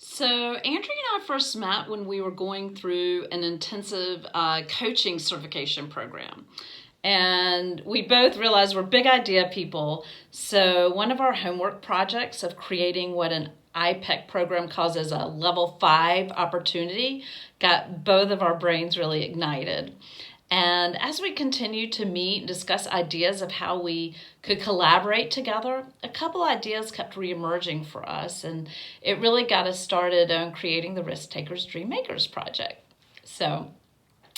So Andrea and I first met when we were going through an intensive coaching certification program. And we both realized we're big idea people. So one of our homework projects of creating what an IPEC program calls as a level 5 opportunity got both of our brains really ignited. And as we continued to meet and discuss ideas of how we could collaborate together, a couple ideas kept reemerging for us, and it really got us started on creating the Risk Takers Dream Makers project. So,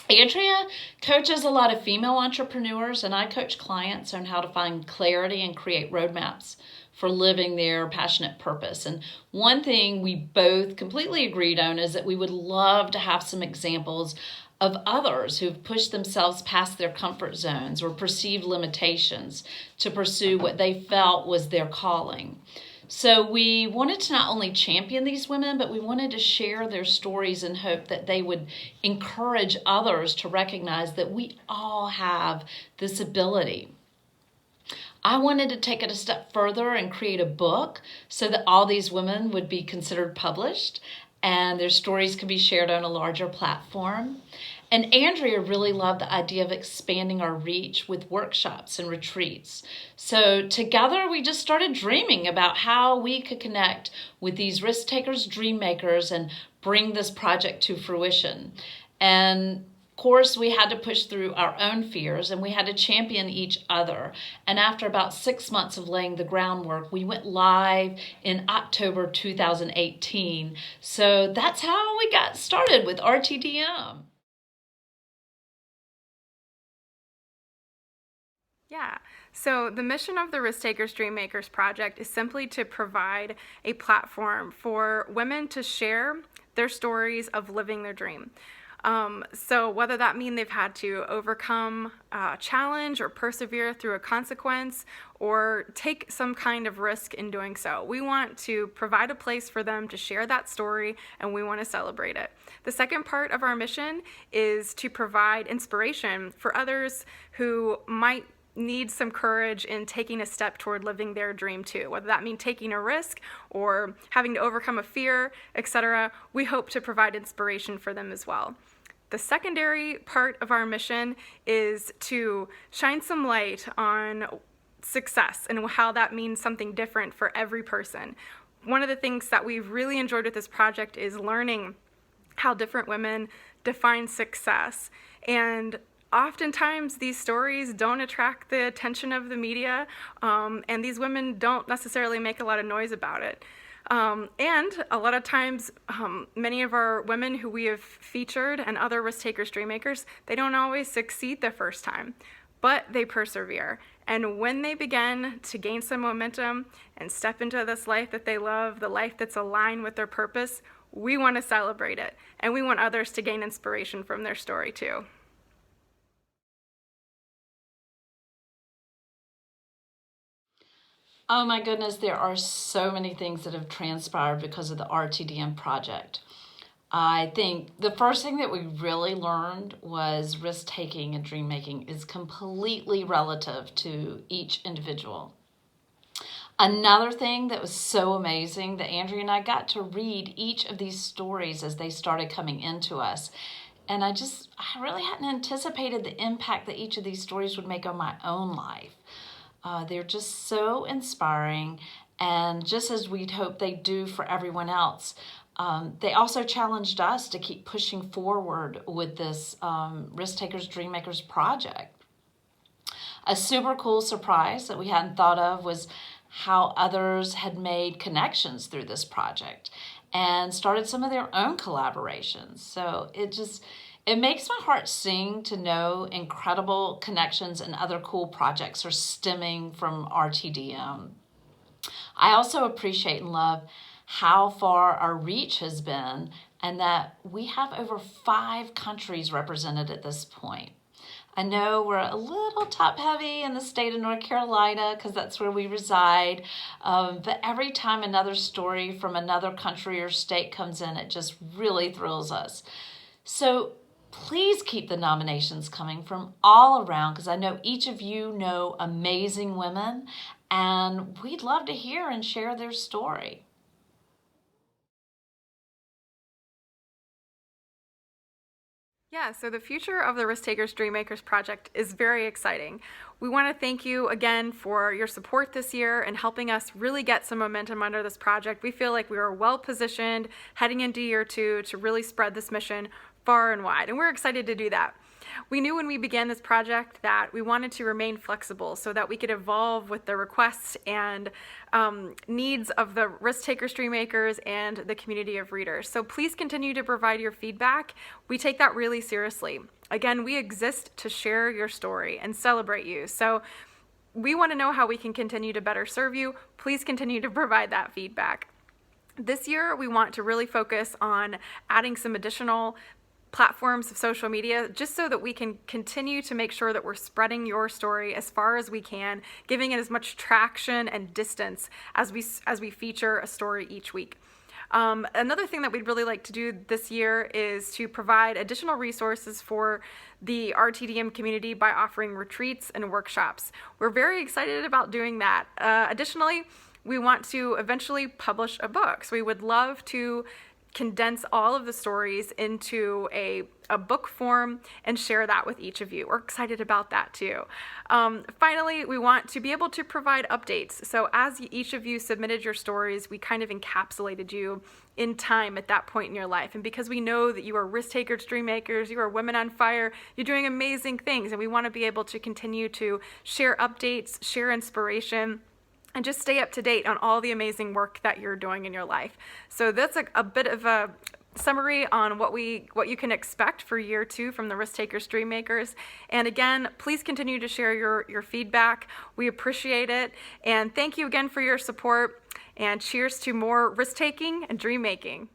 Andrea coaches a lot of female entrepreneurs, and I coach clients on how to find clarity and create roadmaps for living their passionate purpose. And one thing we both completely agreed on is that we would love to have some examples of others who've pushed themselves past their comfort zones or perceived limitations to pursue what they felt was their calling. So we wanted to not only champion these women, but we wanted to share their stories in hope that they would encourage others to recognize that we all have this ability. I wanted to take it a step further and create a book so that all these women would be considered published and their stories could be shared on a larger platform. And Andrea really loved the idea of expanding our reach with workshops and retreats. So together we just started dreaming about how we could connect with these risk takers, dream makers, and bring this project to fruition. And of course, we had to push through our own fears and we had to champion each other. And after about 6 months of laying the groundwork, we went live in October 2018. So that's how we got started with Rtdm. Yeah. So the mission of the Risk Takers Dream Makers project is simply to provide a platform for women to share their stories of living their dream. So whether that means they've had to overcome a challenge or persevere through a consequence or take some kind of risk in doing so, we want to provide a place for them to share that story and we want to celebrate it. The second part of our mission is to provide inspiration for others who might need some courage in taking a step toward living their dream too. Whether that means taking a risk or having to overcome a fear, etc., we hope to provide inspiration for them as well. The secondary part of our mission is to shine some light on success and how that means something different for every person. One of the things that we've really enjoyed with this project is learning how different women define success. And oftentimes these stories don't attract the attention of the media, and these women don't necessarily make a lot of noise about it. And a lot of times, many of our women who we have featured and other risk takers, dream makers, they don't always succeed the first time, but they persevere. And when they begin to gain some momentum and step into this life that they love, the life that's aligned with their purpose, we want to celebrate it. And we want others to gain inspiration from their story too. Oh my goodness, there are so many things that have transpired because of the Rtdm project. I think the first thing that we really learned was risk taking and dream making is completely relative to each individual. Another thing that was so amazing that Andrea and I got to read each of these stories as they started coming into us. And I really hadn't anticipated the impact that each of these stories would make on my own life. They're just so inspiring, and just as we'd hope they do for everyone else, they also challenged us to keep pushing forward with this Risk Takers Dream Makers project. A super cool surprise that we hadn't thought of was how others had made connections through this project and started some of their own collaborations. So it makes my heart sing to know incredible connections and other cool projects are stemming from Rtdm. I also appreciate and love how far our reach has been and that we have over 5 countries represented at this point. I know we're a little top heavy in the state of North Carolina because that's where we reside, but every time another story from another country or state comes in, it just really thrills us. So please keep the nominations coming from all around because I know each of you know amazing women and we'd love to hear and share their story. Yeah, so the future of the Risk Takers Dream Makers project is very exciting. We want to thank you again for your support this year and helping us really get some momentum under this project. We feel like we are well positioned heading into year 2 to really spread this mission far and wide, and we're excited to do that. We knew when we began this project that we wanted to remain flexible so that we could evolve with the requests and needs of the risk takers, dream makers, and the community of readers. So please continue to provide your feedback. We take that really seriously. Again, we exist to share your story and celebrate you. So we want to know how we can continue to better serve you. Please continue to provide that feedback. This year, we want to really focus on adding some additional platforms of social media just so that we can continue to make sure that we're spreading your story as far as we can, giving it as much traction and distance as we feature a story each week. Another thing that we'd really like to do this year is to provide additional resources for the Rtdm community by offering retreats and workshops. We're very excited about doing that. Additionally, we want to eventually publish a book. So we would love to condense all of the stories into a book form and share that with each of you. We're excited about that too. Finally, we want to be able to provide updates. So as each of you submitted your stories, we kind of encapsulated you in time at that point in your life. And because we know that you are risk takers, dream makers, you are women on fire, you're doing amazing things, and we want to be able to continue to share updates, share inspiration, and just stay up to date on all the amazing work that you're doing in your life. So that's a bit of a summary on what you can expect for year 2 from the Risk Takers Dream Makers. And again, please continue to share your feedback. We appreciate it. And thank you again for your support. And cheers to more risk taking and dream making.